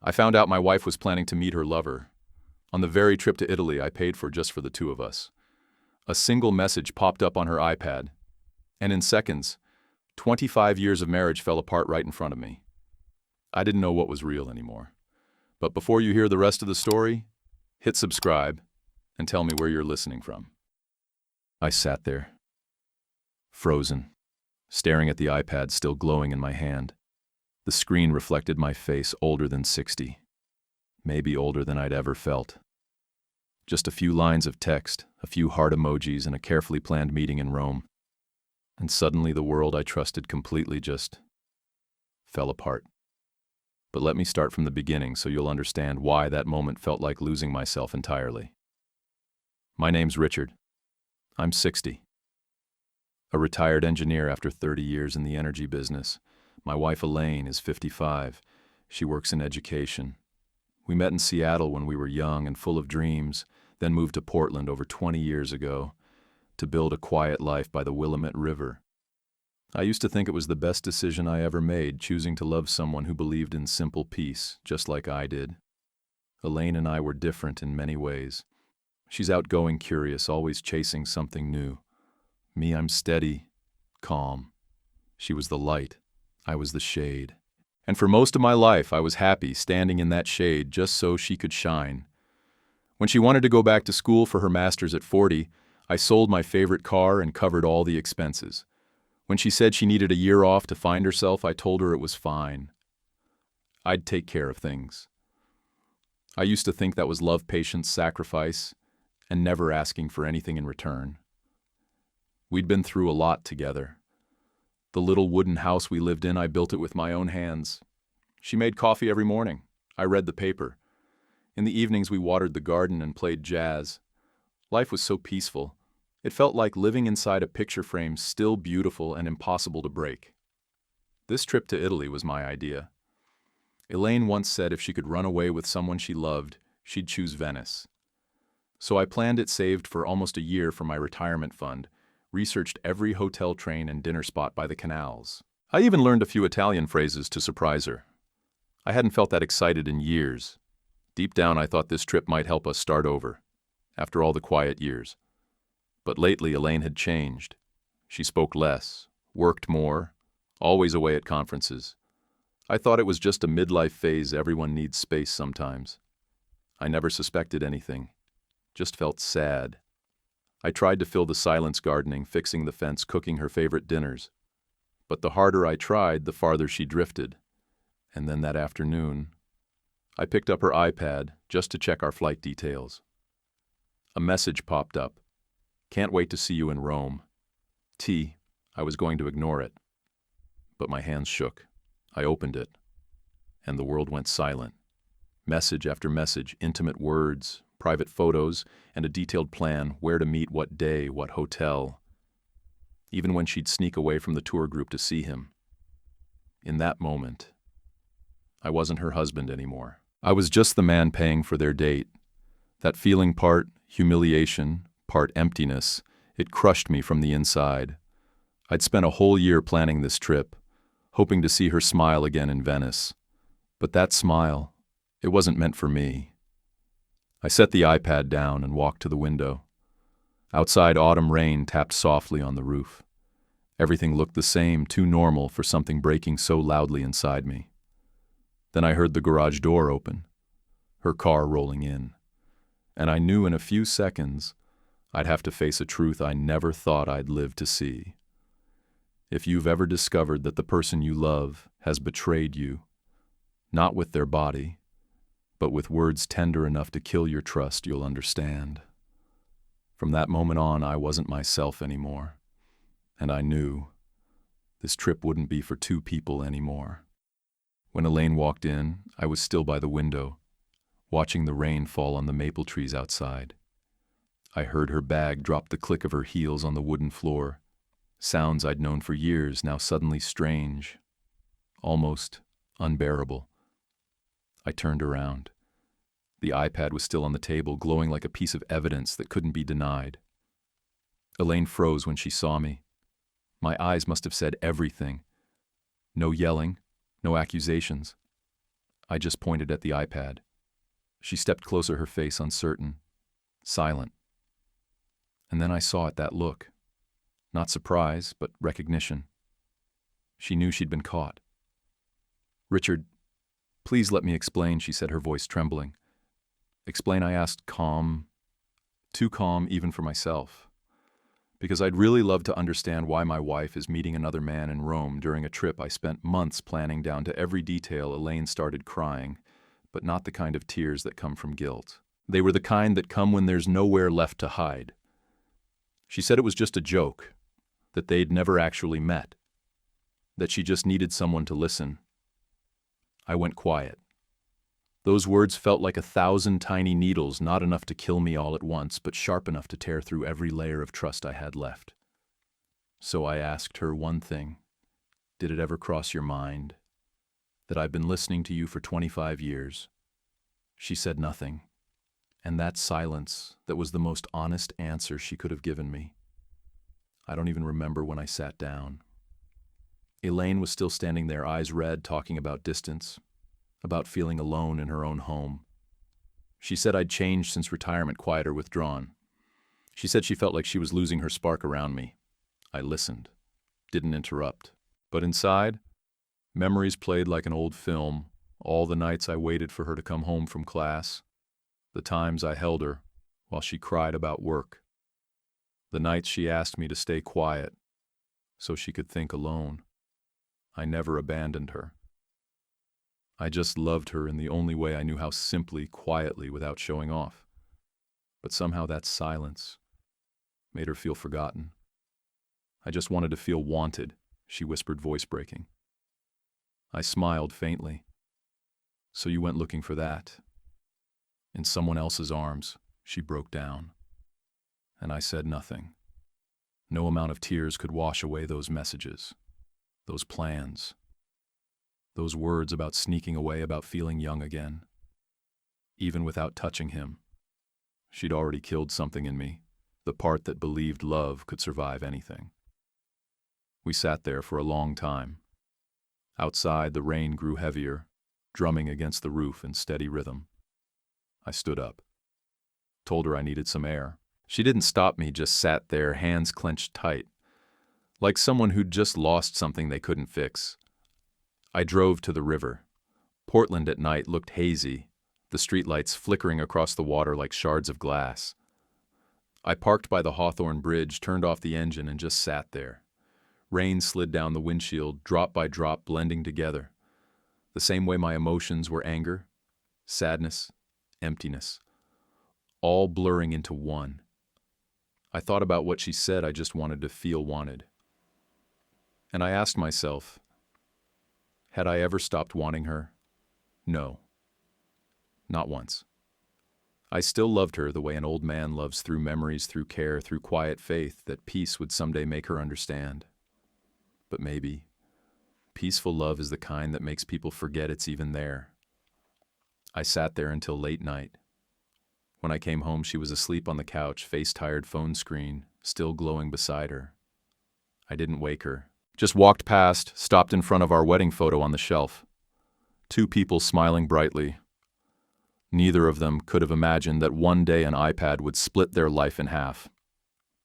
I found out my wife was planning to meet her lover. On the very trip to Italy I paid for just for the two of us. A single message popped up on her iPad, and in seconds, 25 years of marriage fell apart right in front of me. I didn't know what was real anymore. But before you hear the rest of the story, hit subscribe and tell me where you're listening from. I sat there, frozen, staring at the iPad still glowing in my hand. The screen reflected my face, older than 60, maybe older than I'd ever felt. Just a few lines of text, a few heart emojis, and a carefully planned meeting in Rome. And suddenly the world I trusted completely just fell apart. But let me start from the beginning so you'll understand why that moment felt like losing myself entirely. My name's Richard. I'm 60. A retired engineer after 30 years in the energy business. My wife Elaine is 55. She works in education. We met in Seattle when we were young and full of dreams, then moved to Portland over 20 years ago to build a quiet life by the Willamette River. I used to think it was the best decision I ever made, choosing to love someone who believed in simple peace, just like I did. Elaine and I were different in many ways. She's outgoing, curious, always chasing something new. Me, I'm steady, calm. She was the light. I was the shade. And for most of my life, I was happy standing in that shade just so she could shine. When she wanted to go back to school for her master's at 40, I sold my favorite car and covered all the expenses. When she said she needed a year off to find herself, I told her it was fine. I'd take care of things. I used to think that was love, patience, sacrifice, and never asking for anything in return. We'd been through a lot together. The little wooden house we lived in, I built it with my own hands. She made coffee every morning. I read the paper. In the evenings, we watered the garden and played jazz. Life was so peaceful. It felt like living inside a picture frame, still beautiful and impossible to break. This trip to Italy was my idea. Elaine once said if she could run away with someone she loved, she'd choose Venice. So I planned it, saved for almost a year for my retirement fund, researched every hotel, train, and dinner spot by the canals. I even learned a few Italian phrases to surprise her. I hadn't felt that excited in years. Deep down, I thought this trip might help us start over, after all the quiet years. But lately, Elaine had changed. She spoke less, worked more, always away at conferences. I thought it was just a midlife phase. Everyone needs space sometimes. I never suspected anything, just felt sad. I tried to fill the silence, gardening, fixing the fence, cooking her favorite dinners. But the harder I tried, the farther she drifted. And then that afternoon, I picked up her iPad just to check our flight details. A message popped up. Can't wait to see you in Rome. I was going to ignore it. But my hands shook. I opened it, and the world went silent. Message after message, intimate words, private photos, and a detailed plan, where to meet, what day, what hotel. Even when she'd sneak away from the tour group to see him. In that moment, I wasn't her husband anymore. I was just the man paying for their date. That feeling, part humiliation, part emptiness, it crushed me from the inside. I'd spent a whole year planning this trip, hoping to see her smile again in Venice. But that smile, it wasn't meant for me. I set the iPad down and walked to the window. Outside, autumn rain tapped softly on the roof. Everything looked the same, too normal for something breaking so loudly inside me. Then I heard the garage door open, her car rolling in, and I knew in a few seconds I'd have to face a truth I never thought I'd live to see. If you've ever discovered that the person you love has betrayed you, not with their body, but with words tender enough to kill your trust, you'll understand. From that moment on, I wasn't myself anymore, and I knew this trip wouldn't be for two people anymore. When Elaine walked in, I was still by the window, watching the rain fall on the maple trees outside. I heard her bag drop, the click of her heels on the wooden floor. Sounds I'd known for years, now suddenly strange, almost unbearable. I turned around. The iPad was still on the table, glowing like a piece of evidence that couldn't be denied. Elaine froze when she saw me. My eyes must have said everything. No yelling, no accusations. I just pointed at the iPad. She stepped closer, her face uncertain, silent. And then I saw it, that look. Not surprise, but recognition. She knew she'd been caught. "Richard, please let me explain," she said, her voice trembling. "Explain," I asked, calm, too calm even for myself. Because I'd really love to understand why my wife is meeting another man in Rome during a trip I spent months planning down to every detail. Elaine started crying, but not the kind of tears that come from guilt. They were the kind that come when there's nowhere left to hide. She said it was just a joke, that they'd never actually met, that she just needed someone to listen. I went quiet. Those words felt like 1,000 tiny needles, not enough to kill me all at once, but sharp enough to tear through every layer of trust I had left. So I asked her one thing. Did it ever cross your mind that I've been listening to you for 25 years? She said nothing, and that silence, that was the most honest answer she could have given me. I don't even remember when I sat down. Elaine was still standing there, eyes red, talking about distance, about feeling alone in her own home. She said I'd changed since retirement, quieter, withdrawn. She said she felt like she was losing her spark around me. I listened, didn't interrupt. But inside, memories played like an old film, all the nights I waited for her to come home from class, the times I held her while she cried about work, the nights she asked me to stay quiet so she could think alone. I never abandoned her. I just loved her in the only way I knew how, simply, quietly, without showing off. But somehow that silence made her feel forgotten. I just wanted to feel wanted, she whispered, voice breaking. I smiled faintly. So you went looking for that? In someone else's arms, she broke down. And I said nothing. No amount of tears could wash away those messages, those plans. Those words about sneaking away, about feeling young again. Even without touching him, she'd already killed something in me, the part that believed love could survive anything. We sat there for a long time. Outside, the rain grew heavier, drumming against the roof in steady rhythm. I stood up, told her I needed some air. She didn't stop me, just sat there, hands clenched tight, like someone who'd just lost something they couldn't fix. I drove to the river. Portland at night looked hazy, the streetlights flickering across the water like shards of glass. I parked by the Hawthorne Bridge, turned off the engine, and just sat there. Rain slid down the windshield, drop by drop, blending together. The same way my emotions were anger, sadness, emptiness, all blurring into one. I thought about what she said. I just wanted to feel wanted. And I asked myself, had I ever stopped wanting her? No. Not once. I still loved her the way an old man loves, through memories, through care, through quiet faith that peace would someday make her understand. But maybe peaceful love is the kind that makes people forget it's even there. I sat there until late night. When I came home, she was asleep on the couch, face-tired, phone screen still glowing beside her. I didn't wake her. Just walked past, stopped in front of our wedding photo on the shelf. Two people smiling brightly. Neither of them could have imagined that one day an iPad would split their life in half.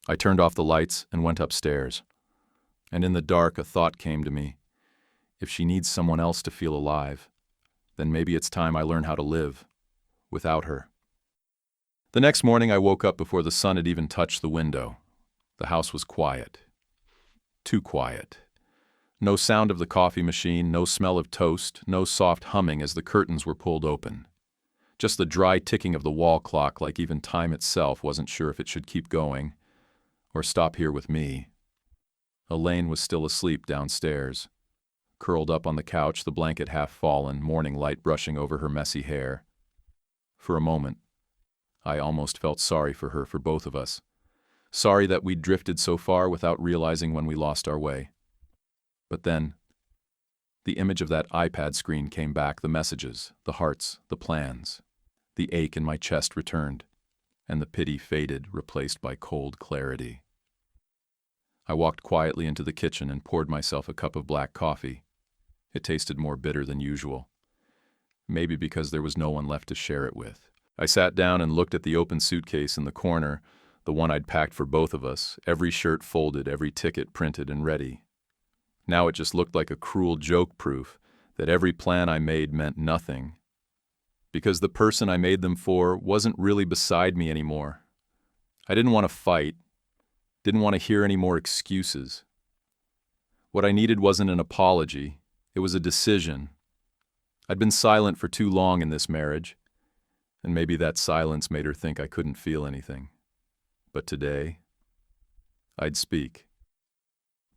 I turned off the lights and went upstairs. And in the dark, a thought came to me. If she needs someone else to feel alive, then maybe it's time I learn how to live without her. The next morning, I woke up before the sun had even touched the window. The house was quiet. Too quiet. No sound of the coffee machine, no smell of toast, no soft humming as the curtains were pulled open. Just the dry ticking of the wall clock, like even time itself wasn't sure if it should keep going or stop here with me. Elaine was still asleep downstairs, curled up on the couch, the blanket half fallen, morning light brushing over her messy hair. For a moment, I almost felt sorry for her, for both of us. Sorry that we'd drifted so far without realizing when we lost our way. But then, the image of that iPad screen came back, the messages, the hearts, the plans. The ache in my chest returned, and the pity faded, replaced by cold clarity. I walked quietly into the kitchen and poured myself a cup of black coffee. It tasted more bitter than usual. Maybe because there was no one left to share it with. I sat down and looked at the open suitcase in the corner, the one I'd packed for both of us, every shirt folded, every ticket printed and ready. Now it just looked like a cruel joke, proof that every plan I made meant nothing. Because the person I made them for wasn't really beside me anymore. I didn't want to fight, didn't want to hear any more excuses. What I needed wasn't an apology, it was a decision. I'd been silent for too long in this marriage, and maybe that silence made her think I couldn't feel anything. But today, I'd speak.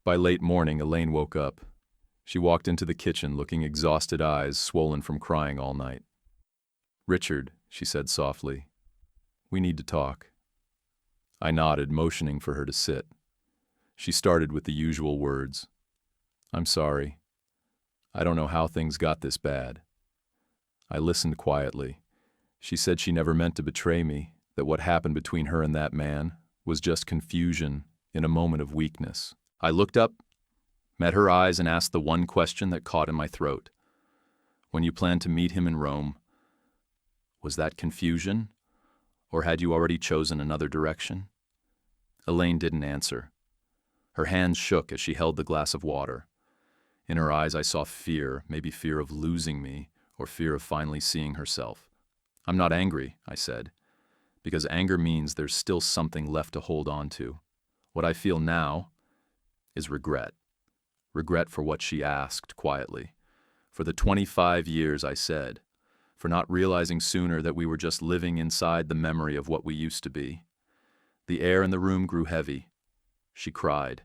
By late morning, Elaine woke up. She walked into the kitchen looking exhausted, eyes swollen from crying all night. "Richard," she said softly, "we need to talk." I nodded, motioning for her to sit. She started with the usual words. "I'm sorry. I don't know how things got this bad." I listened quietly. She said she never meant to betray me, that what happened between her and that man was just confusion in a moment of weakness. I looked up, met her eyes, and asked the one question that caught in my throat. "When you planned to meet him in Rome, was that confusion, or had you already chosen another direction?" Elaine didn't answer. Her hands shook as she held the glass of water. In her eyes I saw fear, maybe fear of losing me, or fear of finally seeing herself. "I'm not angry," I said, "because anger means there's still something left to hold on to. What I feel now is regret. Regret for what she asked quietly, for the 25 years I said, for not realizing sooner that we were just living inside the memory of what we used to be." The air in the room grew heavy. She cried.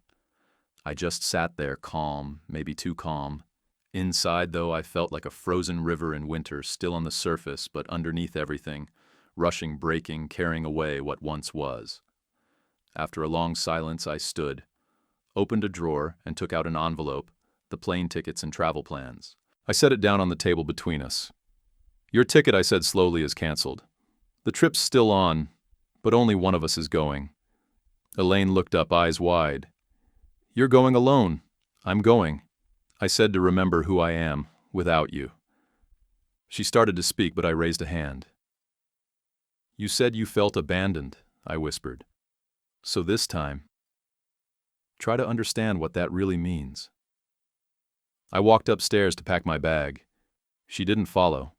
I just sat there, calm, maybe too calm. Inside, though, I felt like a frozen river in winter, still on the surface, but underneath everything, rushing, breaking, carrying away what once was. After a long silence, I stood, opened a drawer, and took out an envelope, the plane tickets and travel plans. I set it down on the table between us. "Your ticket," I said slowly, "is canceled. The trip's still on, but only one of us is going." Elaine looked up, eyes wide. "You're going alone." "I'm going," I said, "to remember who I am without you." She started to speak, but I raised a hand. "You said you felt abandoned," I whispered. "So this time, try to understand what that really means." I walked upstairs to pack my bag. She didn't follow,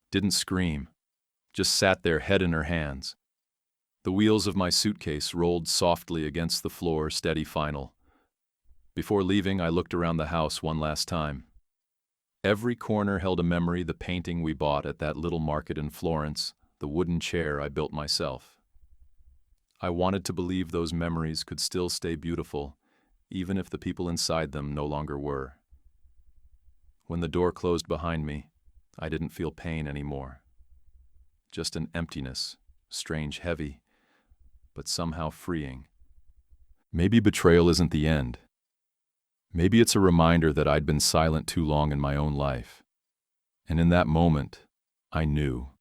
didn't scream, just sat there, head in her hands. The wheels of my suitcase rolled softly against the floor, steady, final. Before leaving, I looked around the house one last time. Every corner held a memory, the painting we bought at that little market in Florence, the wooden chair I built myself. I wanted to believe those memories could still stay beautiful, even if the people inside them no longer were. When the door closed behind me, I didn't feel pain anymore. Just an emptiness, strange, heavy, but somehow freeing. Maybe betrayal isn't the end. Maybe it's a reminder that I'd been silent too long in my own life. And in that moment, I knew.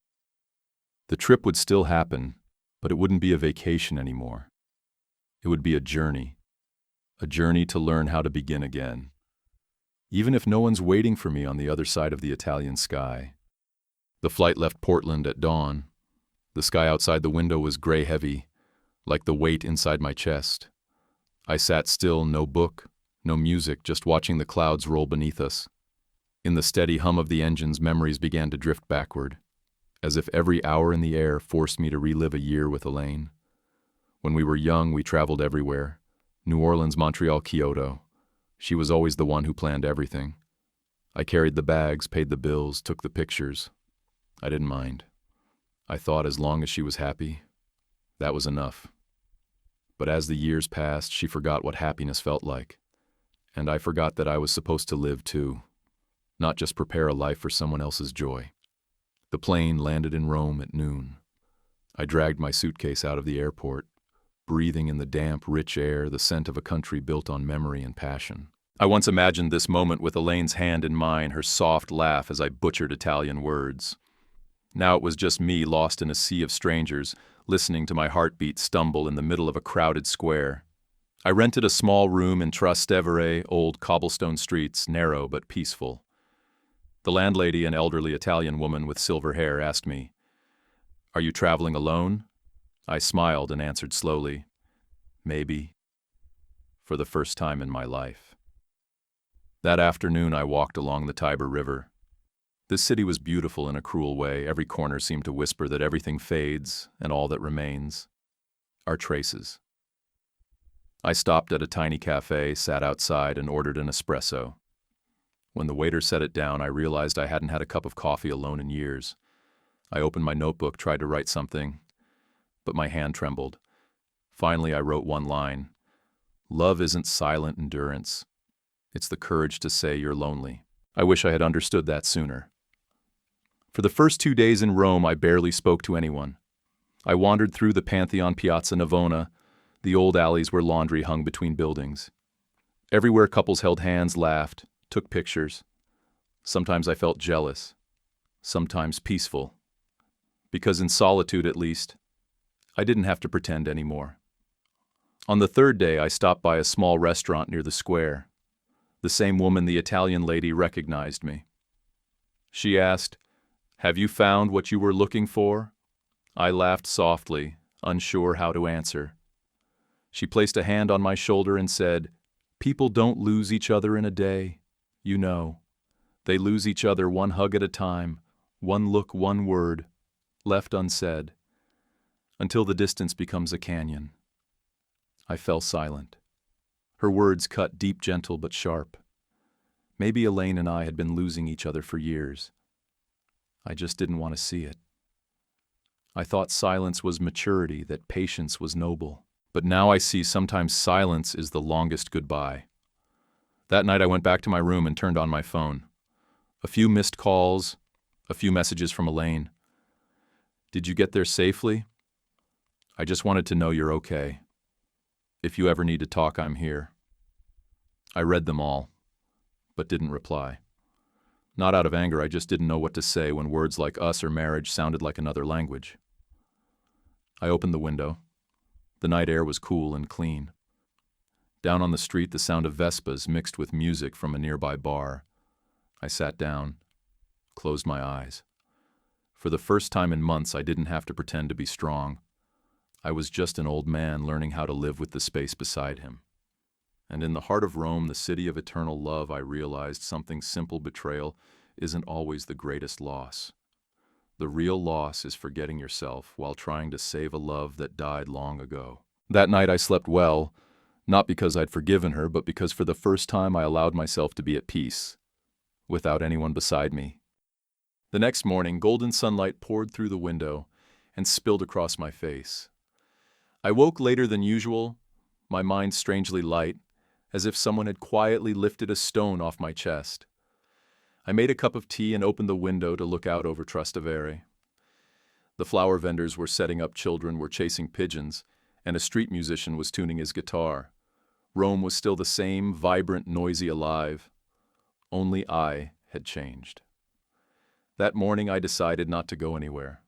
The trip would still happen, but it wouldn't be a vacation anymore. It would be a journey to learn how to begin again. Even if no one's waiting for me on the other side of the Italian sky. The flight left Portland at dawn. The sky outside the window was gray heavy, like the weight inside my chest. I sat still, no book, no music, just watching the clouds roll beneath us. In the steady hum of the engines, memories began to drift backward, as if every hour in the air forced me to relive a year with Elaine. When we were young, we traveled everywhere. New Orleans, Montreal, Kyoto. She was always the one who planned everything. I carried the bags, paid the bills, took the pictures. I didn't mind. I thought as long as she was happy, that was enough. But as the years passed, she forgot what happiness felt like. And I forgot that I was supposed to live too, not just prepare a life for someone else's joy. The plane landed in Rome at noon. I dragged my suitcase out of the airport, breathing in the damp, rich air, the scent of a country built on memory and passion. I once imagined this moment with Elaine's hand in mine, her soft laugh as I butchered Italian words. Now it was just me, lost in a sea of strangers, listening to my heartbeat stumble in the middle of a crowded square. I rented a small room in Trastevere, old cobblestone streets, narrow but peaceful. The landlady, an elderly Italian woman with silver hair, asked me, "Are you traveling alone?" I smiled and answered slowly, "Maybe," for the first time in my life. That afternoon I walked along the Tiber River. This city was beautiful in a cruel way. Every corner seemed to whisper that everything fades and all that remains are traces. I stopped at a tiny cafe, sat outside, and ordered an espresso. When the waiter set it down, I realized I hadn't had a cup of coffee alone in years. I opened my notebook, tried to write something, but my hand trembled. Finally, I wrote one line. Love isn't silent endurance. It's the courage to say you're lonely. I wish I had understood that sooner. For the first 2 days in Rome, I barely spoke to anyone. I wandered through the Pantheon Piazza Navona, the old alleys where laundry hung between buildings. Everywhere couples held hands, laughed, took pictures. Sometimes I felt jealous, sometimes peaceful. Because in solitude, at least, I didn't have to pretend anymore. On the third day, I stopped by a small restaurant near the square. The same woman, the Italian lady, recognized me. She asked, "Have you found what you were looking for?" I laughed softly, unsure how to answer. She placed a hand on my shoulder and said, "People don't lose each other in a day, you know. They lose each other one hug at a time, one look, one word, left unsaid, until the distance becomes a canyon." I fell silent. Her words cut deep, gentle, but sharp. Maybe Elaine and I had been losing each other for years. I just didn't want to see it. I thought silence was maturity, that patience was noble. But now I see sometimes silence is the longest goodbye. That night I went back to my room and turned on my phone. A few missed calls, a few messages from Elaine. "Did you get there safely? I just wanted to know you're okay. If you ever need to talk, I'm here." I read them all, but didn't reply. Not out of anger, I just didn't know what to say when words like us or marriage sounded like another language. I opened the window. The night air was cool and clean. Down on the street, the sound of Vespas mixed with music from a nearby bar. I sat down, closed my eyes. For the first time in months, I didn't have to pretend to be strong. I was just an old man learning how to live with the space beside him. And in the heart of Rome, the city of eternal love, I realized something simple: betrayal isn't always the greatest loss. The real loss is forgetting yourself while trying to save a love that died long ago. That night I slept well, not because I'd forgiven her, but because for the first time I allowed myself to be at peace, without anyone beside me. The next morning, golden sunlight poured through the window and spilled across my face. I woke later than usual, my mind strangely light, as if someone had quietly lifted a stone off my chest. I made a cup of tea and opened the window to look out over Trastevere. The flower vendors were setting up, children were chasing pigeons, and a street musician was tuning his guitar. Rome was still the same, vibrant, noisy, alive. Only I had changed. That morning I decided not to go anywhere.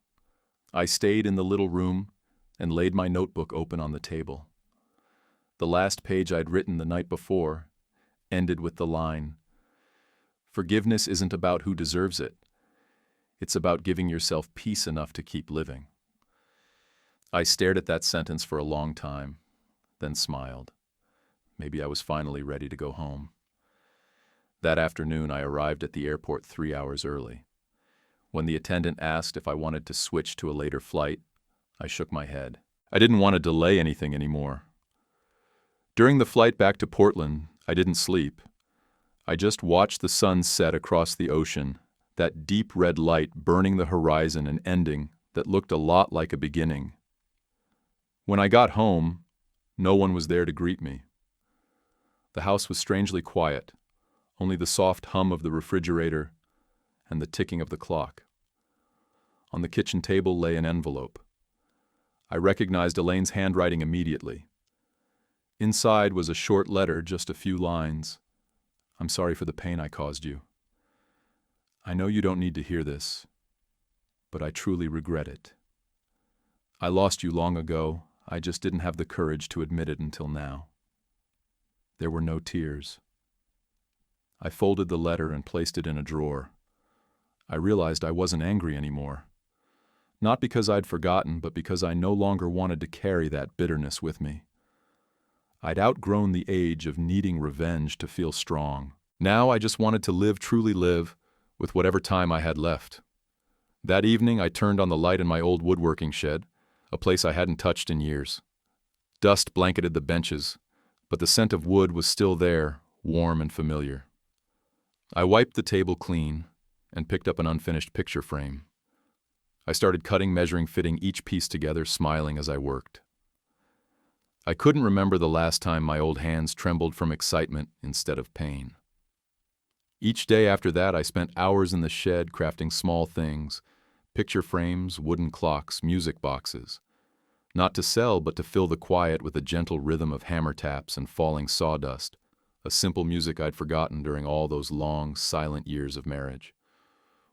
I stayed in the little room and laid my notebook open on the table. The last page I'd written the night before ended with the line, "Forgiveness isn't about who deserves it. It's about giving yourself peace enough to keep living." I stared at that sentence for a long time, then smiled. Maybe I was finally ready to go home. That afternoon I arrived at the airport 3 hours early. When the attendant asked if I wanted to switch to a later flight, I shook my head. I didn't want to delay anything anymore. During the flight back to Portland, I didn't sleep. I just watched the sun set across the ocean, that deep red light burning the horizon and ending that looked a lot like a beginning. When I got home, no one was there to greet me. The house was strangely quiet, only the soft hum of the refrigerator and the ticking of the clock. On the kitchen table lay an envelope. I recognized Elaine's handwriting immediately. Inside was a short letter, just a few lines. "I'm sorry for the pain I caused you. I know you don't need to hear this, but I truly regret it. I lost you long ago. I just didn't have the courage to admit it until now." There were no tears. I folded the letter and placed it in a drawer. I realized I wasn't angry anymore. Not because I'd forgotten, but because I no longer wanted to carry that bitterness with me. I'd outgrown the age of needing revenge to feel strong. Now I just wanted to live, truly live, with whatever time I had left. That evening, I turned on the light in my old woodworking shed, a place I hadn't touched in years. Dust blanketed the benches, but the scent of wood was still there, warm and familiar. I wiped the table clean and picked up an unfinished picture frame. I started cutting, measuring, fitting each piece together, smiling as I worked. I couldn't remember the last time my old hands trembled from excitement instead of pain. Each day after that, I spent hours in the shed crafting small things, picture frames, wooden clocks, music boxes. Not to sell, but to fill the quiet with a gentle rhythm of hammer taps and falling sawdust, a simple music I'd forgotten during all those long, silent years of marriage.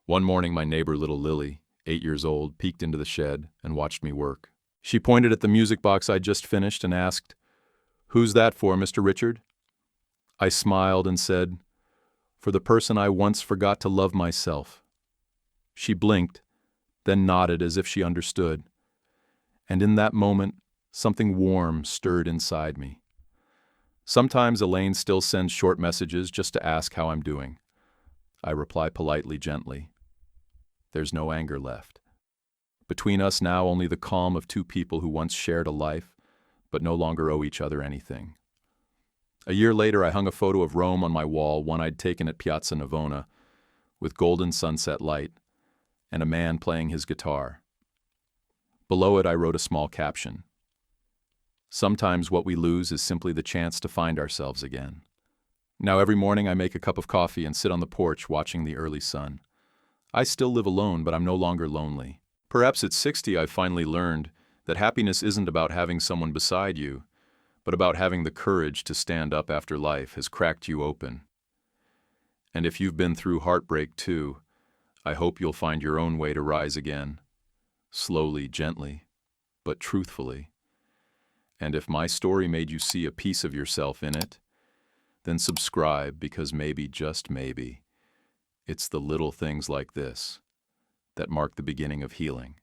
One morning, my neighbor, little Lily, 8 years old, peeked into the shed and watched me work. She pointed at the music box I'd just finished and asked, "Who's that for, Mr. Richard?" I smiled and said, "For the person I once forgot to love myself." She blinked, then nodded as if she understood. And in that moment, something warm stirred inside me. Sometimes Elaine still sends short messages just to ask how I'm doing. I reply politely, gently. There's no anger left. Between us now only the calm of two people who once shared a life, but no longer owe each other anything. A year later, I hung a photo of Rome on my wall, one I'd taken at Piazza Navona, with golden sunset light, and a man playing his guitar. Below it, I wrote a small caption. Sometimes what we lose is simply the chance to find ourselves again. Now every morning I make a cup of coffee and sit on the porch watching the early sun. I still live alone, but I'm no longer lonely. Perhaps at 60 I've finally learned that happiness isn't about having someone beside you, but about having the courage to stand up after life has cracked you open. And if you've been through heartbreak too, I hope you'll find your own way to rise again. Slowly, gently, but truthfully. And if my story made you see a piece of yourself in it, then subscribe, because maybe, just maybe, it's the little things like this that mark the beginning of healing.